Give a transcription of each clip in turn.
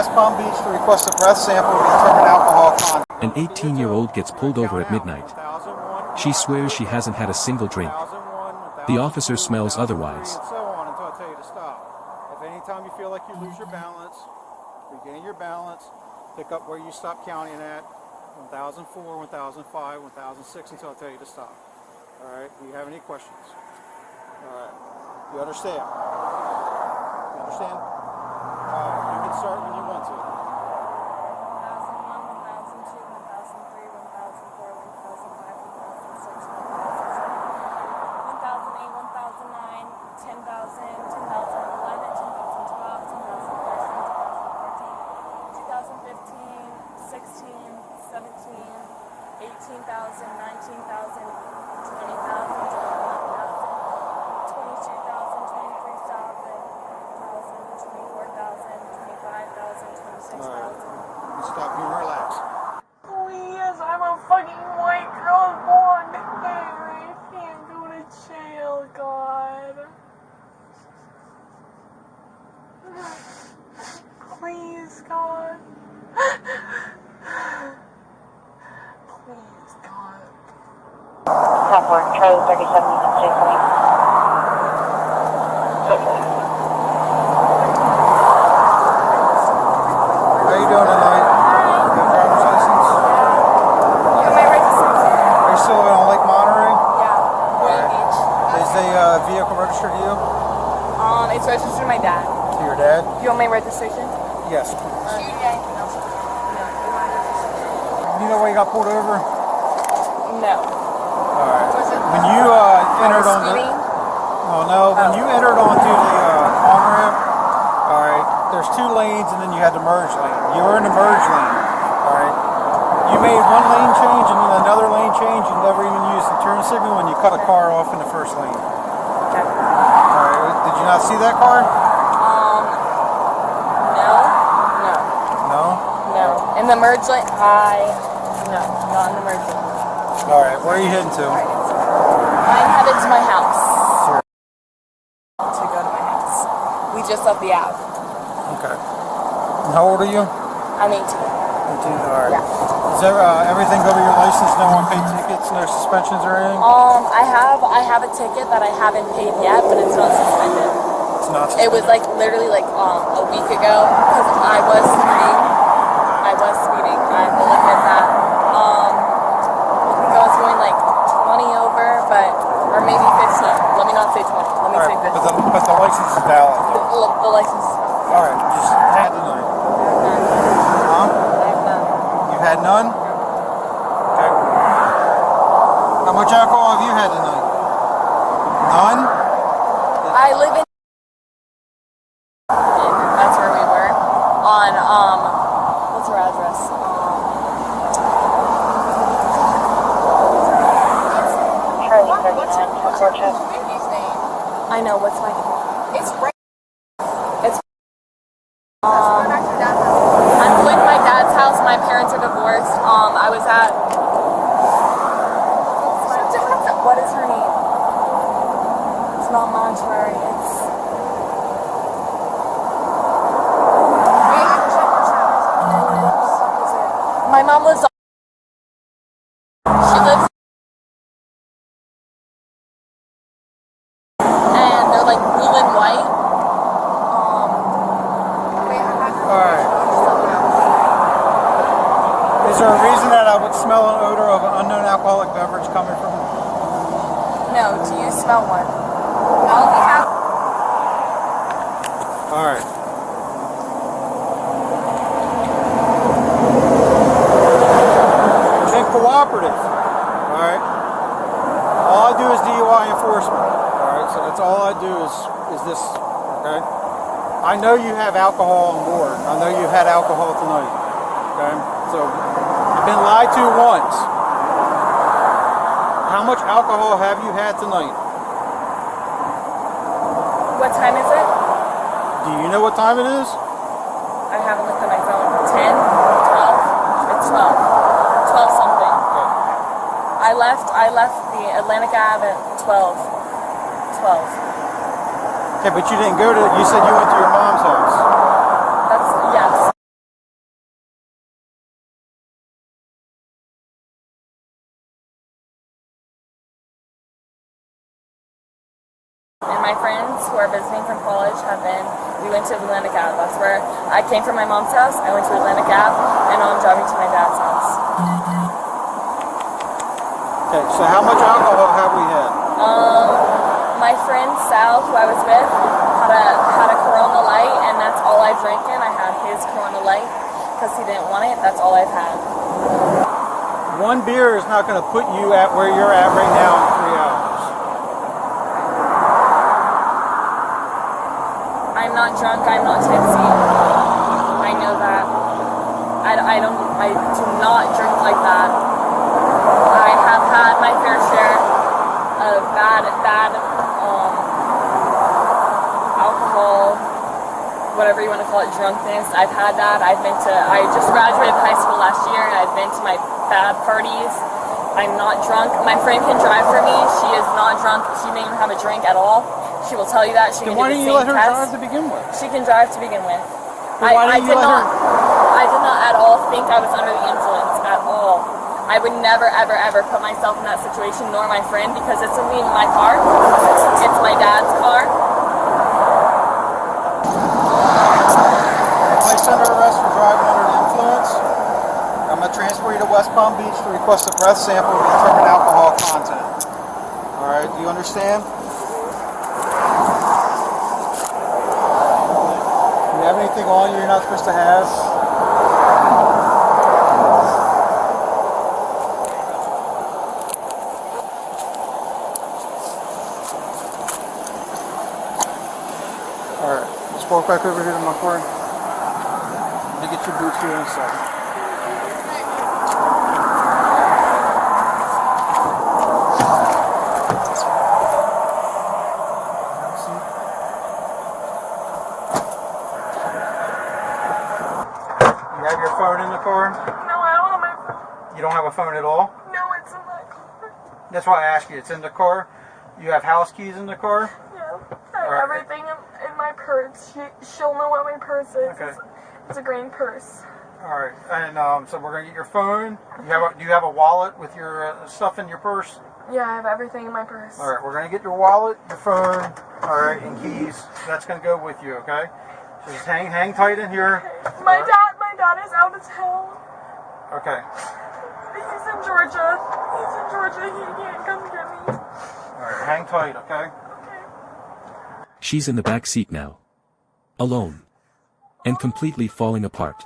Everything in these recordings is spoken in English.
West Palm Beach to request a breath sample to determine alcohol content. An 18-year-old gets pulled over at midnight. She swears she hasn't had a single drink. The officer smells otherwise. And so on until I tell you to stop. If any time you feel like you lose your balance, regain your balance, pick up where you stopped counting at, 1004, 1005, 1006 until I tell you to stop. Alright, do you have any questions? Alright, you understand? You understand? Alright, you can start when you want to. 6,000. Stop being relaxed. Please, I'm a fucking white girl born here. I can't go to jail, God. Please, God. Please, God. Temple, Charlie 37, you can say something. How you doing tonight? You have a driver's license? You have my registration? Are you still living on Lake Monterey? Yeah. Boynton Beach. Is the vehicle registered to you? It's registered to my dad. To your dad? Do you want my registration? Yes. Do you need anything else? You know why you got pulled over? No. Alright. When you entered on the... Speeding? When you entered onto the on-ramp, alright, there's two lanes and then you had the merge lane. You were in the merge lane, alright. You made one lane change and then another lane change. You never even used the turn signal when you cut a car off in the first lane. Okay. Alright, did you not see that car? No. In the merge lane? No, not in the merge lane. Alright, where are you heading to? I'm headed to my house. Sure. To go to my house. We just left the app. Okay. And how old are you? I'm 18. 18, alright. Yeah. Is there everything go with your license? No unpaid tickets, no suspensions or anything? I have a ticket that I haven't paid yet, but it's not suspended. It's not suspended? It was like literally like a week ago because I was speeding. I will admit that. I think I was going like 20 over, or maybe 15. Let me not say 20. Let me say 15. But the license is valid. The license is valid. Alright, just had tonight. Huh? I have none. You've had none? Okay. How much alcohol have you had tonight? None? I live in that's where we were on what's our address? Charlie 39, Temple, Charlie. I know, what's my It's right. It's Back to your dad's house. I'm going to my dad's house. My parents are divorced. I was at what is her name? It's not Monterey. It's my mom lives on. She lives. And they're like blue and white. Alright. Is there a reason that I would smell an odor of an unknown alcoholic beverage coming from? No, do you smell one? No, we have. Alright. Been cooperative. Alright. All I do is DUI enforcement. Alright, so that's all I do is this. Okay? I know you have alcohol on board. I know you've had alcohol tonight. Okay? So you've been lied to once. How much alcohol have you had tonight? What time is it? Do you know what time it is? I haven't looked at my phone. 10? 12? It's 12. 12 something. Okay. I left the Atlantic Ave at 12. 12. Okay, but you didn't go to, you said you went to your mom's house. That's, yes. And my friends who are visiting from college we went to Atlantic Ave. That's where I came from my mom's house. I went to Atlantic Ave, and now I'm driving to my dad's house. Okay, so how much alcohol have we had? My friend Sal, who I was with, had a Corona Light, and that's all I've drinking. I had his Corona Light because he didn't want it. That's all I've had. One beer is not going to put you at where you're at right now in 3 hours. I'm not drunk. I'm not tipsy. I know that. I do not drink like that. I have had my fair share of bad alcohol, whatever you want to call it, drunkenness. I've had that. I just graduated high school last year, and I've been to my bad parties. I'm not drunk. My friend can drive for me. She is not drunk. She may even have a drink at all. She will tell you that. She Then can why do didn't the you same let her test. drive to begin with? She can drive to begin with. Then why didn't you let her? I did not at all think I was under the influence at all. I would never, ever, ever put myself in that situation, nor my friend, because it's in my car. It's my dad's car. Placed under arrest for driving under the influence. I'm going to transfer you to West Palm Beach to request a breath sample to determine alcohol content. All right, do you understand? Do you have anything on you you're not supposed to have? All right, let's walk back over here to my car. Let me get your boots here in a second. You have your phone in the car? No, I don't have my phone. You don't have a phone at all? No, it's in my car. That's why I asked you. It's in the car. You have house keys in the car? Yeah, I have Alright. everything in my purse. She'll know what my purse is. Okay. It's a green purse. All right. And so we're gonna get your phone. Do you have a wallet with your stuff in your purse? Yeah, I have everything in my purse. All right. We're gonna get your wallet, your phone, all right, and keys. That's gonna go with you. Okay. So just hang tight in here. My dad is out of town. Okay. He's in Georgia. He can't come get me. All right. Hang tight. Okay. She's in the back seat now. Alone. And completely falling apart.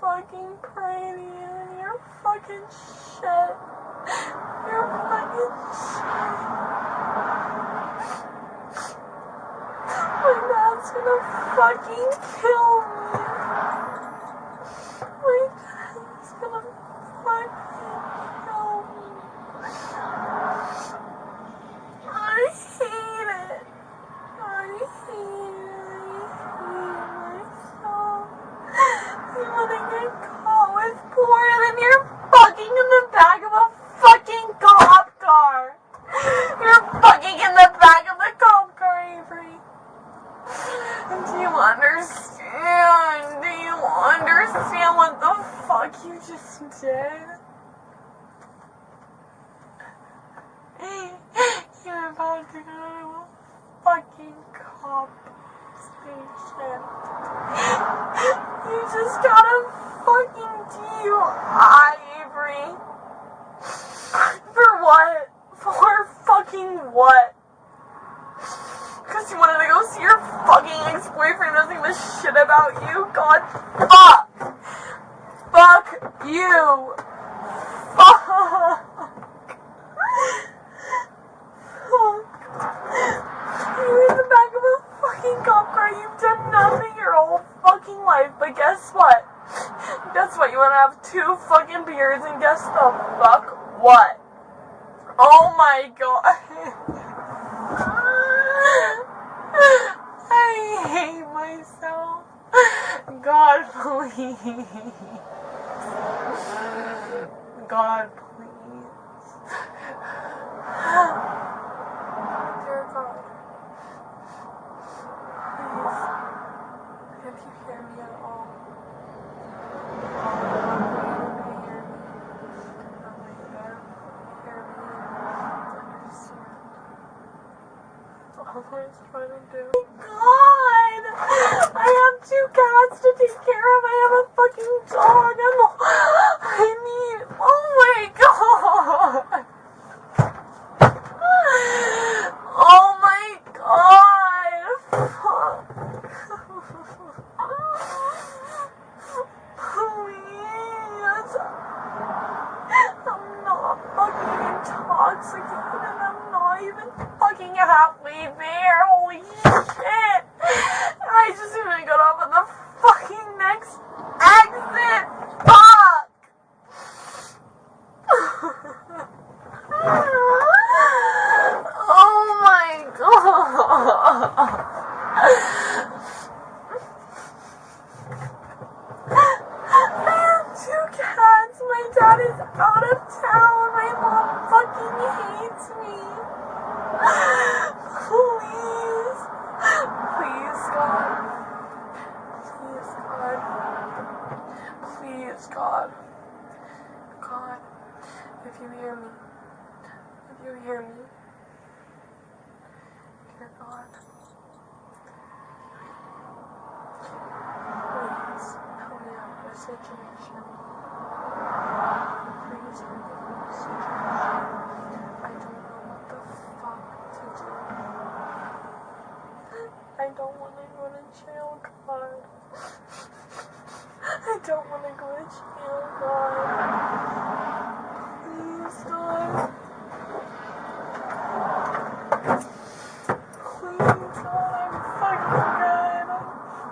Fucking pray to you and you're fucking shit. You're fucking shit. My dad's dad's gonna fucking kill me. My dad's gonna fucking kill me. I hate it. I hate myself. You wanna get caught with porn and you're fucking in the back of a fucking cop car. You're fucking in the back of the cop car, Avery. Do you understand? Do you understand what the fuck you just did? You're about to go to a fucking cop station. You just got a fucking DUI, Avery. For what? For fucking what? Because you wanted to go see your fucking ex-boyfriend who doesn't give a shit about you? God, fuck! Fuck you! Fuck! You're in the back of a fucking cop car. You've done nothing your whole fucking life, but guess what? Guess what? You want to have 2 fucking beers, and guess the fuck what? Oh my god. I hate myself. God, please. God, please. Dear God. Please. If you hear me at all. I was trying to do. God! I have 2 cats to take care of. I have a fucking dog. Oh my god! Oh my god! Please! I'm not fucking intoxicated. I'm not even fucking halfway there. Holy shit! I just even got off at the fucking next exit. Fuck! Oh my god! I have 2 cats. My dad is out of town. My mom fucking hates me. Please. Please, God. Please, God. Please, God. God, if you hear me. If you hear me. Dear God. Please, help me out with this situation. Please help me out with this situation. I don't know what the fuck to do. I don't want to go to jail, God. I don't want to go to jail, God. Please, God. Please, God, I'm fucking good. I'm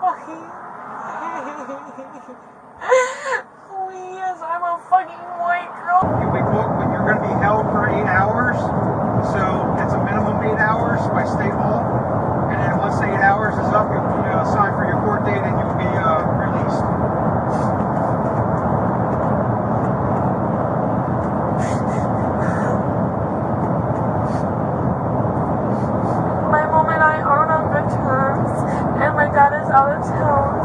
fucking Please, I'm a fucking white girl. You're going to be held for 8 hours, so it's a minimum 8 hours by state law. And then once the 8 hours is up, you'll be assigned for your court date and you'll be released. My mom and I aren't on good terms, and my dad is out of town,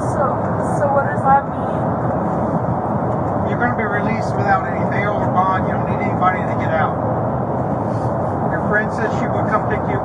so what does that mean? You're going to be released without any bail or bond. You don't need anybody to get out. Your friend said she would come pick you